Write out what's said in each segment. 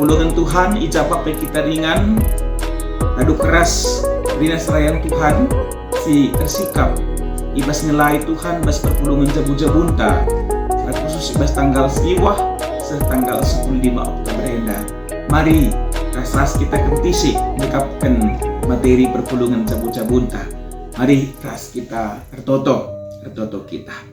Perpulungan Tuhan ijabak pe kita ringan, adu keras rinas rayang Tuhan si tersikap ibas nilai Tuhan bas perpulungan jabu-jabunta khusus ibas tanggal siwah setanggal 15 Oktober enda. Mari ras kita kentisi dekapkan materi perpulungan jabu-jabunta. Mari ras kita tertoto kita.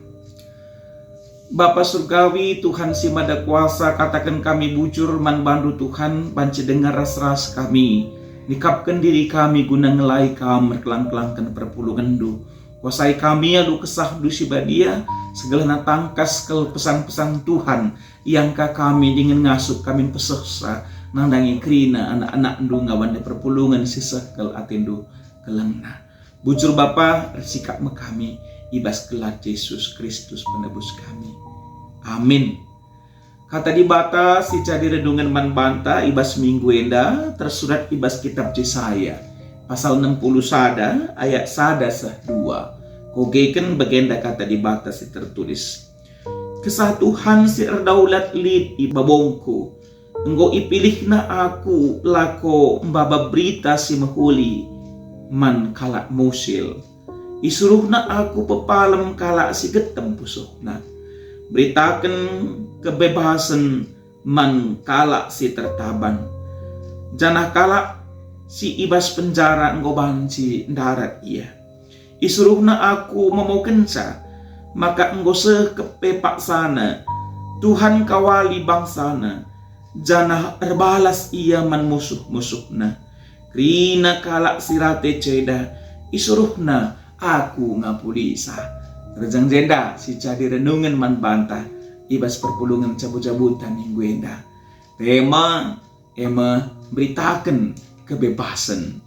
Bapa Surgawi, Tuhan si Mada Kuasa, katakan kami bujur man bandu Tuhan, banci dengar ras-ras kami, nikapkan diri kami guna ngelai kami merkelang-kelangkan perpulungan du. Kuasai kami alu kesah du si badia, segala natangkas kel pesan-pesan Tuhan, yang kami dengan ngasup kami pesesa, nandangi krina anak-anak du ngawan perpulungan sisa kel atendu kelengna. Bujur Bapa, sikap kami, ibas kelat Yesus Kristus penebus kami. Amin. Kata di bata si jadi redungan man banta ibas minggu enda tersurat ibas kitab Yesaya pasal 60 sada ayat sada sah 2. Kogeken bagenda kata di bata si tertulis. Kesah Tuhan si erdaulat lid ibabongku. Enggo ipilih na aku lako mbaba berita si mahuli man kalak musil. Isuruh na aku pepalem kalak si getem pusuh na. Beritakan kebebasan man kalak si tertaban. Janah kalak si ibas penjara enggo banci darat ia. Isuruh na aku memokensa, maka enggo sekepepak sana. Tuhan kawali bangsana. Janah erbalas ia man musuh-musuhna. Krina kalak sirate ceda. Isuruh na aku ngapulisa. Rejang jenda si jadi renungan man bantah ibas perpulungan cabut-cabutan minggu enda. Tema beritakan kebebasan.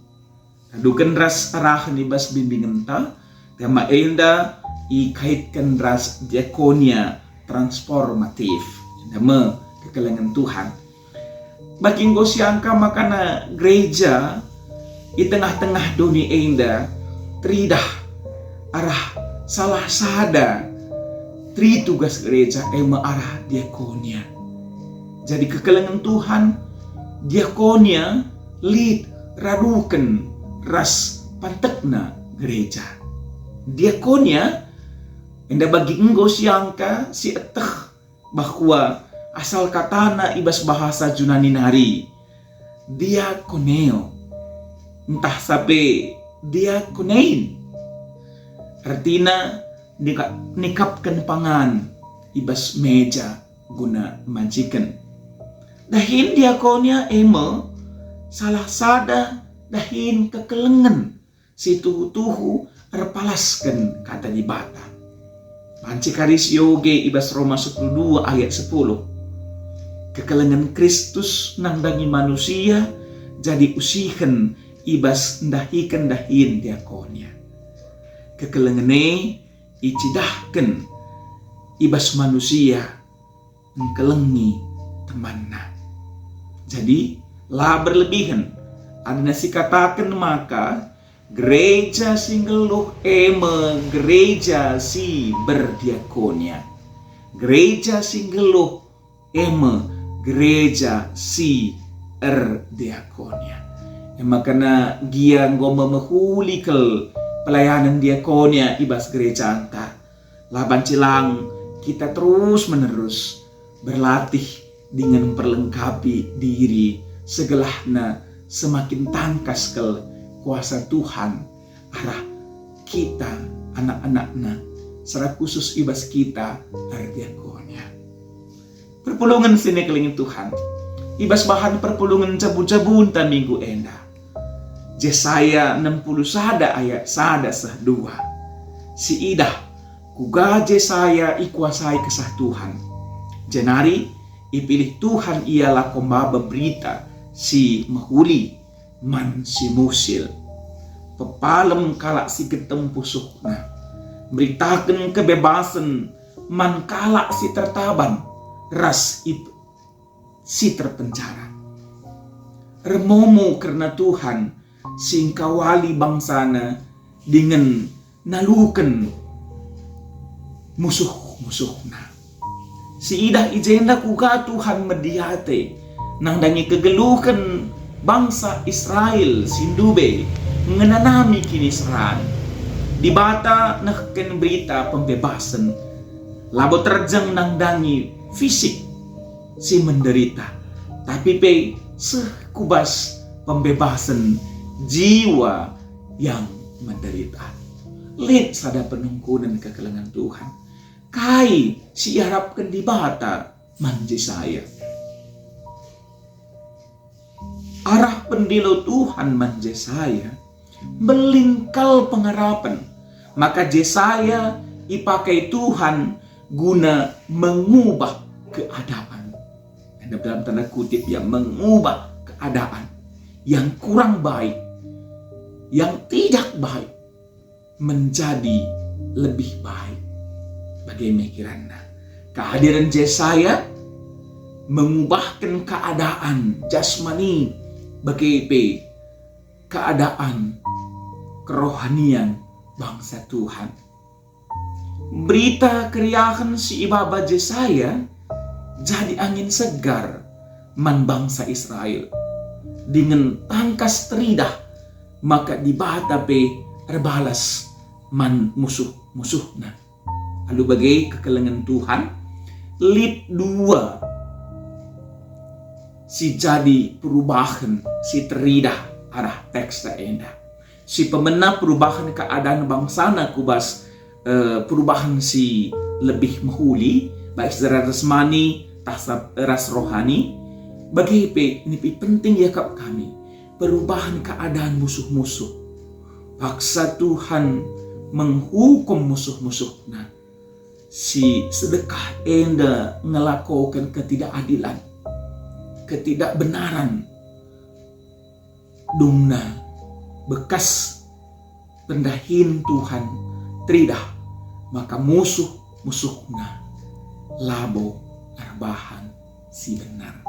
Adukan ras arahan ibas bimbingan ta. Tema enda ikaitkan ras diakonia transformatif. Nama kekelengan Tuhan. Bagi ngosiangka makana gereja di tengah-tengah dunia enda tridah arah salah sada tri tugas gereja arah diakonia. Jadi kekelengan Tuhan diakonia lead raduken ras pantekna gereja. Diakonia enda bagi enggo siangka si eteh bahwa asal katana ibas bahasa Yunani nari diakoneo entah sampai diakonein artina nikapkan pangan ibas meja guna majikan. Dahin diakonia salah sada dahin kekelengan si tuhu-tuhu erpalaskan kata di bata. Panci karis yoge ibas Roma 10:2 ayat 10. Kekelengan Kristus nandangi manusia jadi usihen ibas ndahikan dahin diakonia. Kekelengene icidahkan ibas manusia mengkelengi temanna. Jadi lah berlebihan ada nasi katakan maka gereja singgeluh gereja si berdiakonia. Gereja singgeluh gereja si erdiakonia. Makana gia ngoma mehulikal pelayanan diakonia ibas gereja anta. Laban cilang kita terus menerus berlatih dengan perlengkapi diri segelahna semakin tangkas ke kuasa Tuhan arah kita anak-anakna secara khusus ibas kita diakonia. Perpulungan sini kelingin Tuhan ibas bahan perpulungan jabu-jabunta minggu enda. Yesaya 60 sada ayat sada sah 2. Si idah kuga Yesaya ikuasai kesah Tuhan. Jenari ipilih Tuhan ialah pembawa berita si mahuli man si musil. Pepalem kalak si getem pusuhna. Beritakan kebebasan man kalak si tertaban. Ras si terpenjara. Remomo karena Tuhan singkawali bangsana dengan nalukan musuh-musuhna. Si idah ijenda kuga Tuhan mediate nang dangi kegeluhkan bangsa Israel sindube mengenanami kinisran. Di bata nahken berita pembebasan, labo terjang nang dangi fisik si menderita, tapi pe sekubas pembebasan jiwa yang menderita. Lihat sada penungkunan kekelengan Tuhan. Kai si harapkan di bata manje saya. Arah pendilo Tuhan manje saya melingkal pengharapan. Maka Jesaya ipakai Tuhan guna mengubah keadaan. Dalam tanda kutip ya, mengubah keadaan yang kurang baik, yang tidak baik menjadi lebih baik. Bagaimana kiranya kehadiran Jesaya mengubahkan keadaan jasmani bagi keadaan kerohanian bangsa Tuhan. Berita keriahan si ibaba Jesaya jadi angin segar man bangsa Israel. Dengan tangkas teridah maka dibata pe terbalas man musuh-musuhna. Lalu bagai kekelengan Tuhan lip 2 si jadi perubahan si teridah arah teks endah. Si pemena perubahan keadaan bangsana kubas perubahan si lebih mahuli baik secara rasmani tasab ras rohani. Bagi ini penting ya kami perubahan keadaan musuh-musuh. Paksa Tuhan menghukum musuh-musuh. Nah, si sedekah enda ngelakukan ketidakadilan, ketidakbenaran. Dumna bekas pendahin Tuhan teridah, maka musuh-musuhna labo arbahan si benar.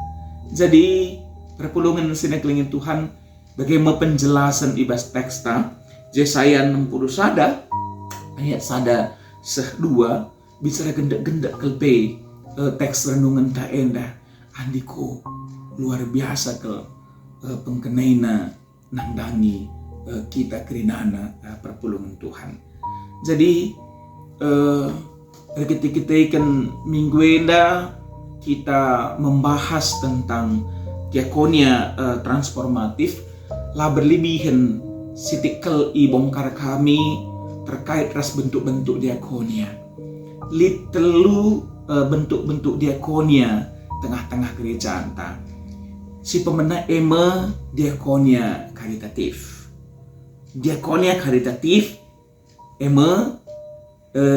Jadi perpulungan sineklingin Tuhan bagaimana penjelasan ibas teksta Jesaya 60 sada ayat sada seh-2 bicara gendak-gendak kelpe teks renungan ta endah andiko luar biasa ke pengkenaina nangdangi kita kerinana perpulungan Tuhan. Jadi ketika ikan minggu enda kita membahas tentang diakonia transformatif lah berlebihan sitikel ibongkar kami terkait ras bentuk-bentuk diakonia. Litelu bentuk-bentuk diakonia tengah-tengah gereja anta. Si pemena ema diakonia karitatif. Diakonia karitatif ema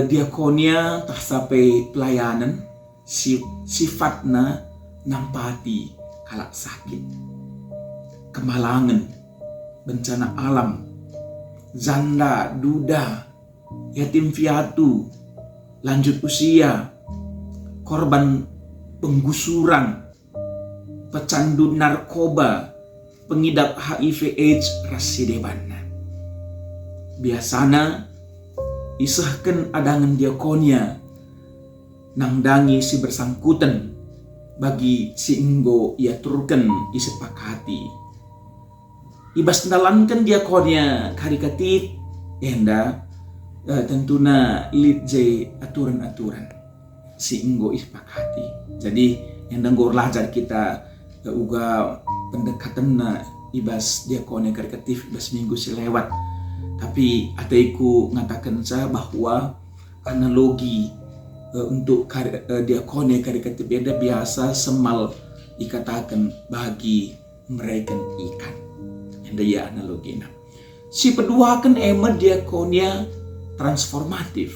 diakonia tak sampai pelayanan sifatna nampati kalak sakit, kemalangan, bencana alam, janda, duda, yatim piatu, lanjut usia, korban penggusuran, pecandu narkoba, pengidap HIV/AIDS rasidebanna. Biasana isahkan adangan diakonia nangdangi si bersangkutan bagi si enggo ia turkan isepakati. Ibas nalankan diakonia karitatif enda tentuna lid je aturan-aturan si enggo isepakati. Jadi enda ngor lajar kita uga pendekatan na ibas diakonia karitatif ibas minggu si lewat. Tapi ataiku ngatakan saya bahwa analogi untuk diakonia karitatif beda biasa semal dikatakan bagi mereka ikan. Yang dia analogi. Si kedua kan emang diakonia transformatif.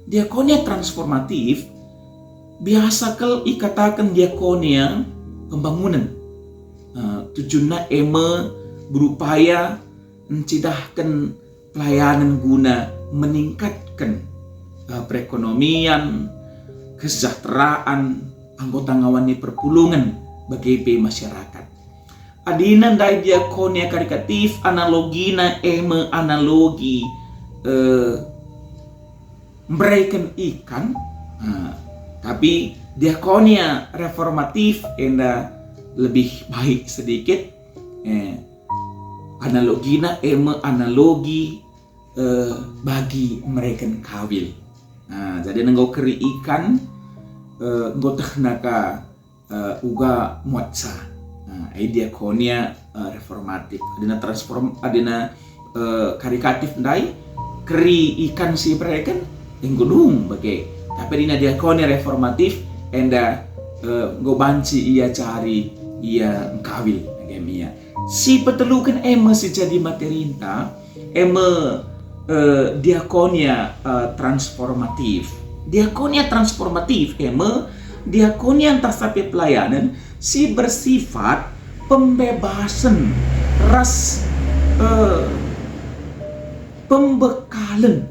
Diakonia transformatif biasa kel ikatakan diakonia pembangunan. Tujuannya emang berupaya mencidahkan pelayanan guna meningkatkan perekonomian, kesejahteraan anggota ngawani perpulungan bagi masyarakat. Adinan dari diakonia karitatif analogina eme analogi mereka ikan, tapi diakonia reformatif enda lebih baik sedikit. Analogina analogi bagi mereka kawil. Jadi nenggo keri ikan nggo teknaka uga muatsa. Diakonia reformatif. Adina karikatif ndai keri ikan si mereka enggudung bagai. Tapi dina diakonia reformatif enda nggo banci ia cari ia kawil gemia. Si petelukan si jadi materinta diakonia transformatif. Diakonia transformatif diakonia antar sampai pelayanan si bersifat pembebasan ras pembekalan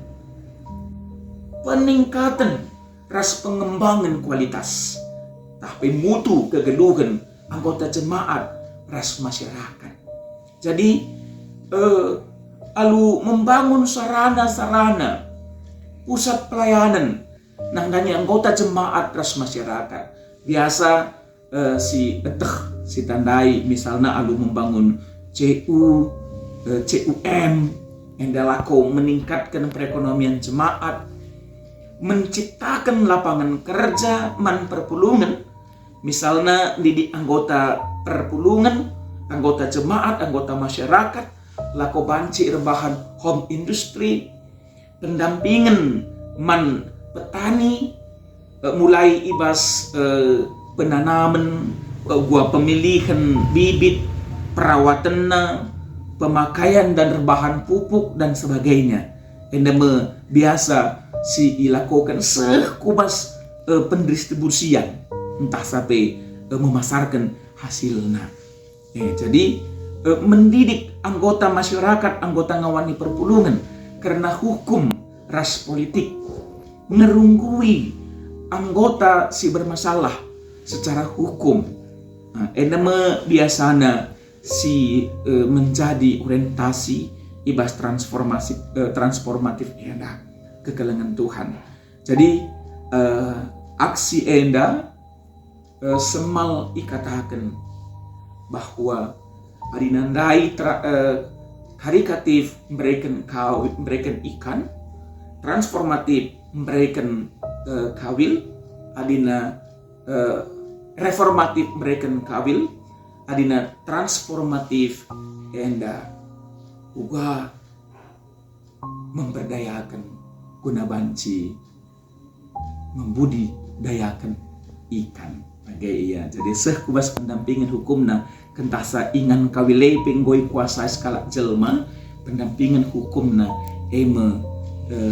peningkatan ras pengembangan kualitas tapi mutu kegeluhan anggota jemaat ras masyarakat. Jadi alu membangun sarana-sarana pusat pelayanan nangdanya anggota jemaat ras masyarakat. Biasa si tandai misalnya alu membangun CUM endalako meningkatkan perekonomian jemaat, menciptakan lapangan kerja man perpulungan. Misalnya di anggota perpulungan, anggota jemaat, anggota masyarakat, lako banci rebahan home industry, pendampingan man petani, mulai ibas penanaman, gua pemilihan bibit, perawatannya, pemakaian dan rebahan pupuk dan sebagainya. Endame biasa si ilakokan sekubas pendistribusian entah sampai memasarkan hasilnya. Jadi mendidik anggota masyarakat, anggota ngawani perpulungan karena hukum ras politik ngerunggui anggota si bermasalah secara hukum. Endame biasana si menjadi orientasi ibas transformatif enda kekelengan Tuhan. Jadi aksi enda semal ikatakan bahwa adinandai karikatif mereka ikan, transformatif mereka kawil, adina reformatif mereka kawil, adina transformatif enda uga memberdayakan guna banci membudidayakan ikan bagai iya. Jadi kubas pendampingan hukumna kentasa ingan kawilei penggoi kuasa skala jelma pendampingan hukumna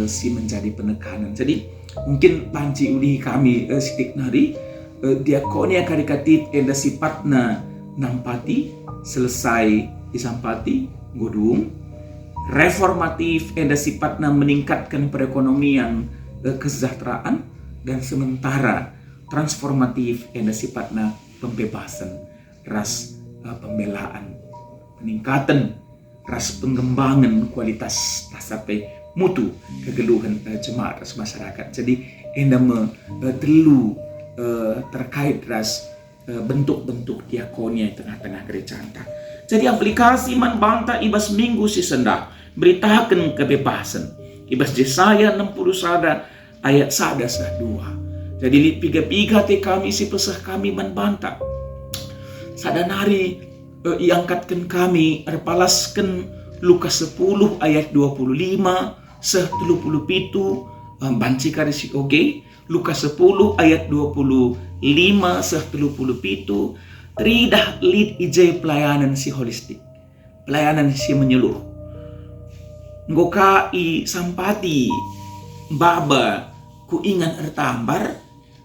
si menjadi penekanan. Jadi mungkin banci uli kami sitik nari diakonia karikatif enda sifatna nampati selesai disampati godung. Reformatif enda sifatna meningkatkan perekonomian kesejahteraan, dan sementara transformatif enda sifatna pembebasan ras pembelaan, peningkatan ras pengembangan kualitas sampai mutu kegeluhan jemaat ras masyarakat. Jadi enda telu terkait ras bentuk-bentuk diakonia di tengah-tengah gereja anta. Jadi aplikasi man banta ibas minggu si sendak beritakan kebebasan. Ibas Yesaya 60 sada ayat sada sah 2. Jadi li piga-piga te kami si pesah kami man banta. Sadanari iangkatkan kami repalaskan Lukas 10 ayat 25 seh 37 banci karisi oge. Lukas 10 ayat 25 seh 37 tridah lead ijay pelayanan si holistik, pelayanan si menyeluruh. Ngoka i sampati baba ku ingan ertambar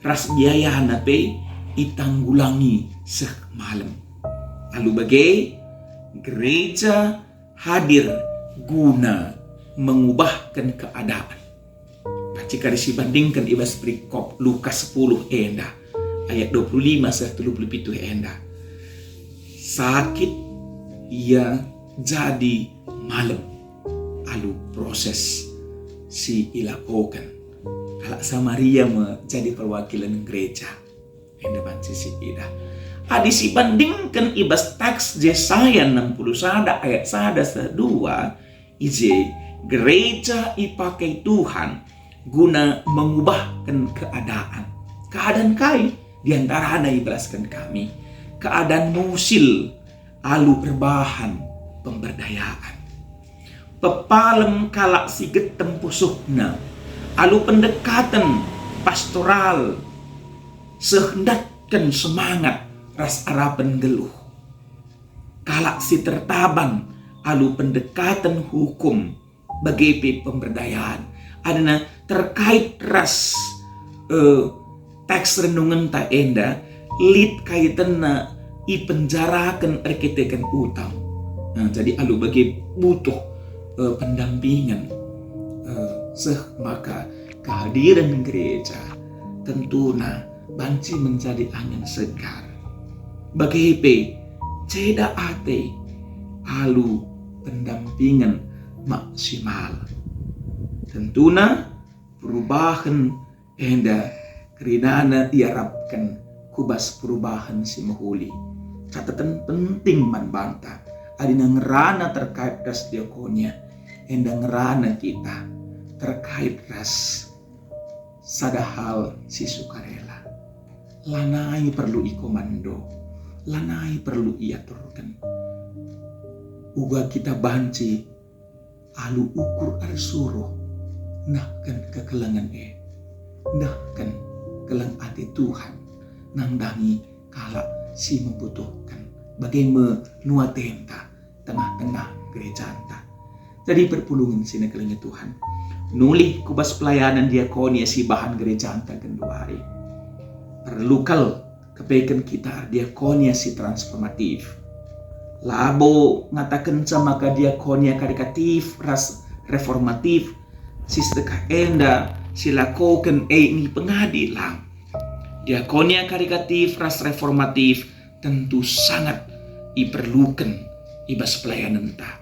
ras biaya nape itanggulangi seh malam. Lalu bagai gereja hadir guna mengubahkan keadaan. Jika disibandingkan ibas perikop Lukas 10 enda ayat 25 seh 37 enda. Sakit ia jadi malam. Lalu proses si ilakokan. Kalau Samaria menjadi perwakilan gereja. Enda banci si ida. Hadis bandingkan ibas teks Yesaya 60 ayat 1 2 ije gereja ipakai Tuhan guna mengubahkan keadaan kai diantara ada ibalaskan kami keadaan musil alu perbahan pemberdayaan pepalem kalak si getem pusuhna alu pendekatan pastoral sehendakkan semangat ras arapan geluh kalak si tertaban alu pendekatan hukum bagi pemberdayaan adana terkait ras teks renungan ta enda lid kaitanna i penjarakan arkitekan utang. Jadi alu bagi butuh pendampingan maka kehadiran gereja tentuna banci menjadi angin segar bagi ceda ate alu pendampingan maksimal tentuna perubahan enda keridana diharapkan kubas perubahan si mahuli catatan penting man banta adina ngerana terkait ras diakonia enda ngerana kita terkait ras sadahal si sukarela lanai perlu ikomando lanai perlu iaturkan uga kita banci alu ukur arsuruh nahkan kekelangan nahkan kelang ati Tuhan nangdangi kala si membutuhkan bagaimana nuatenta tengah-tengah gereja anta. Jadi perpulungan sini kelengnya Tuhan nulih kubas pelayanan diakonia si bahan gereja anta genduari perlu kal kebaikan kita diakonia si transformatif labo ngatakan sama ka diakonia karikatif ras reformatif si sedekah enda silakokan ini pengadilan diakonia karikatif ras reformatif tentu sangat diperlukan ibas pelayanan ta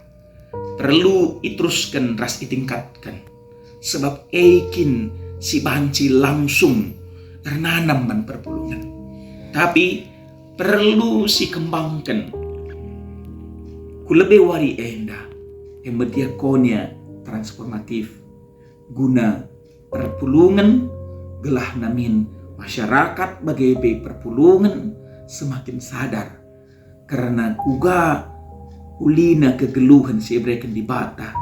perlu iteruskan ras ditingkatkan sebab ekin si banci langsung ternanam man perpulungan tapi perlu si kembangkan ku lebih wari enda yang berdiakonia transformatif guna perpulungan gelah namin masyarakat bagai perpulungan semakin sadar karena uga ulina kegeluhan si mereka dibata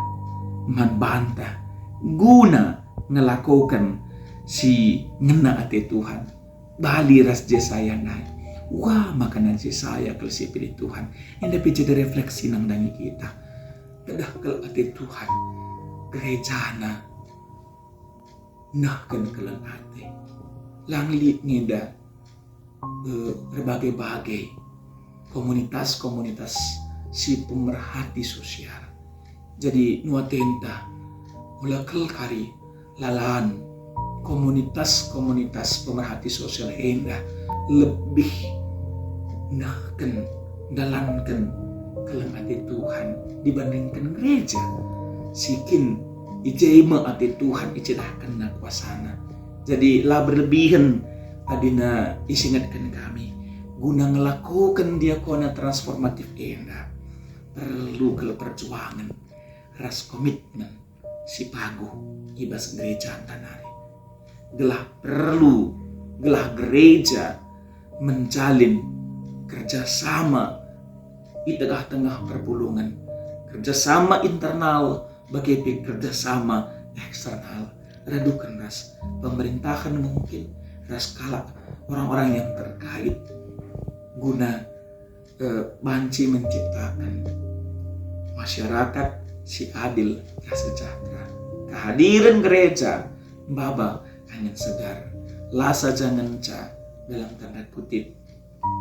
man bantah guna ngelakukan si ngena ate Tuhan bali ras Yesaya naik wah makanan Yesaya kalau si pilih Tuhan yang dapat jadi refleksi nang dangi kita kedah kalau ate Tuhan gerejana nah kan kelang ate langli ngeda berbagai-bagai komunitas-komunitas si pemerhati sosial jadi nuatenta mula kari lalaan komunitas-komunitas pemerhati sosial hendak lebih nahkan dalankan kelang ati Tuhan dibandingkan gereja sikin ijema ati Tuhan icedahkan na kuasana jadi lah berlebihan adina isingatkan kami guna ngelakukan diakona transformatif enda perlu ke perjuangan ras komitmen si paguh ibas gereja tanari gelah perlu gelah gereja menjalin kerjasama di tengah-tengah perpulungan kerjasama internal bagi kerjasama eksternal redukan ras pemerintahan mungkin ras kala orang-orang yang terkait guna banci menciptakan masyarakat si adil dan sejahtera kehadiran gereja baba angin segar lasa jangan dalam tanda kutip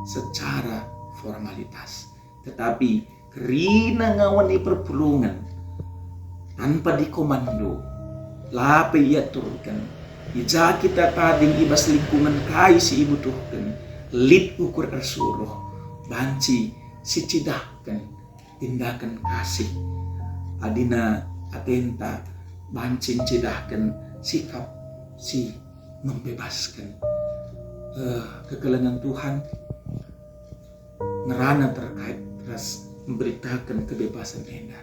secara formalitas tetapi kerina ngawani perpulungan tanpa dikomando lape ia turunkan ija kita tading ibas lingkungan kai si ibu tuhkan lid ukur arsuruh banci si cidahkan tindakan kasih adina atenta banci cidahkan sikap si membebaskan kekelengan Tuhan ngerana terkait ras memberitakan kebebasan enda.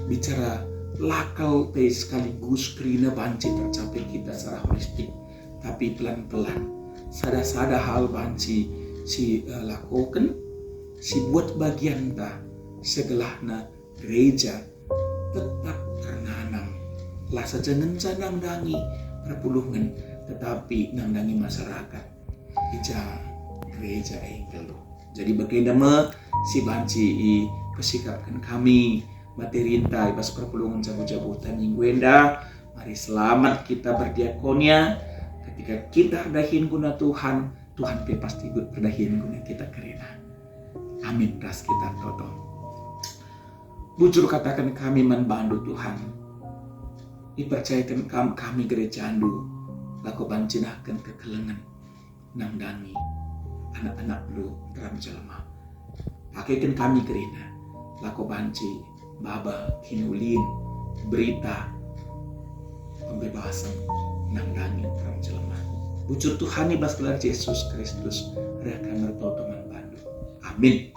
Bicara lakal teh sekaligus kerina banci tercapai kita secara holistik, tapi pelan-pelan sada hal banci si lakukan si buat bagian ta segelahna gereja tetap karena lah saja ngenca nangdangi perpulungan, tetapi nangdangi masyarakat ija gereja engkel. Jadi bagaimana si banci persikapkan kami materinta ibas perpulungan jabu-jabutan Wenda. Mari selamat kita berdiakonia. Ketika kita berdahin guna Tuhan, Tuhan pasti berdahin guna kita kerina. Amin. Ras kita todo. Bujur katakan kami membantu Tuhan. Dipercayakan kami gereja andu. Laku bancinahkan kekelengan nangdangi anak-anak lu dalam jelma. Pakaikan kami kerina. Laku banci baba kinulin berita pembebasan nangdangi dalam jelma. Bujur Tuhan ibas gelar Yesus Kristus reka mertoto membantu. Amin.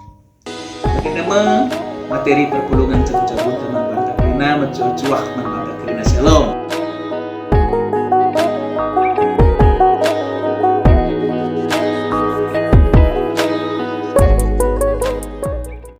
Bagaimana materi perpulungan cabut-cabut teman bantah kerina mencuah membantah kerina. Shalom.